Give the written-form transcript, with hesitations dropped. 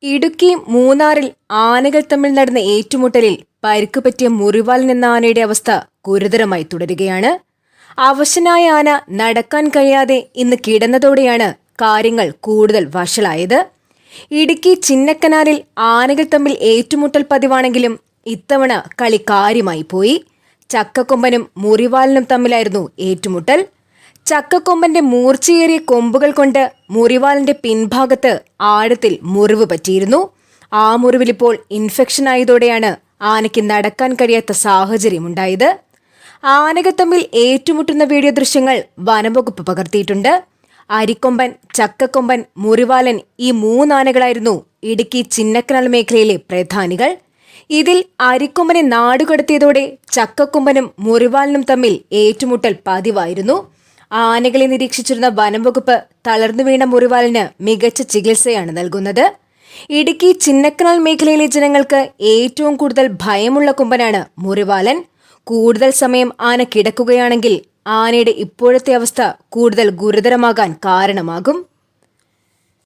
ഇടുക്കി മൂന്നാറിൽ ആനകൾ തമ്മിൽ നടന്ന ഏറ്റുമുട്ടലിൽ പരിക്ക് പറ്റിയ മുറിവാൽ എന്ന ആനയുടെ അവസ്ഥ ഗുരുതരമായി തുടരുകയാണ്. അവശനായ ആന നടക്കാൻ കഴിയാതെ ഇന്ന് കിടന്നതോടെയാണ് കാര്യങ്ങൾ കൂടുതൽ വഷളായത്. ഇടുക്കി ചിന്നക്കനാലിൽ ആനകൾ തമ്മിൽ ഏറ്റുമുട്ടൽ പതിവാണെങ്കിലും ഇത്തവണ കളി കാര്യമായി പോയി. ചക്കക്കൊമ്പനും മുറിവാലിനും തമ്മിലായിരുന്നു ഏറ്റുമുട്ടൽ. ചക്കക്കൊമ്പന്റെ മൂർച്ചയേറിയ കൊമ്പുകൾ കൊണ്ട് മുറിവാലിന്റെ പിൻഭാഗത്ത് ആഴത്തിൽ മുറിവ് പറ്റിയിരുന്നു. ആ മുറിവിലിപ്പോൾ ഇൻഫെക്ഷൻ ആയതോടെയാണ് ആനയ്ക്ക് നടക്കാൻ കഴിയാത്ത സാഹചര്യമുണ്ടായത്. ആനകൾ തമ്മിൽ ഏറ്റുമുട്ടുന്ന വീഡിയോ ദൃശ്യങ്ങൾ വനംവകുപ്പ് പകർത്തിയിട്ടുണ്ട്. അരിക്കൊമ്പൻ, ചക്കക്കൊമ്പൻ, മുറിവാലൻ ഈ മൂന്നാനകളായിരുന്നു ഇടുക്കി ചിന്നക്കനാൽ മേഖലയിലെ പ്രധാനികൾ. ഇതിൽ അരിക്കൊമ്പനെ നാടുകടത്തിയതോടെ ചക്കക്കൊമ്പനും മുറിവാലിനും തമ്മിൽ ഏറ്റുമുട്ടൽ പതിവായിരുന്നു. ആനകളെ നിരീക്ഷിച്ചിരുന്ന വനംവകുപ്പ് തളർന്നു വീണ മുറിവാലിന് മികച്ച ചികിത്സയാണ് നൽകുന്നത്. ഇടുക്കി ചിന്നക്കനാൽ മേഖലയിലെ ജനങ്ങൾക്ക് ഏറ്റവും കൂടുതൽ ഭയമുള്ള കൊമ്പനാണ് മുറിവാലൻ. കൂടുതൽ സമയം ആന കിടക്കുകയാണെങ്കിൽ ആനയുടെ ഇപ്പോഴത്തെ അവസ്ഥ കൂടുതൽ ഗുരുതരമാകാൻ കാരണമാകും.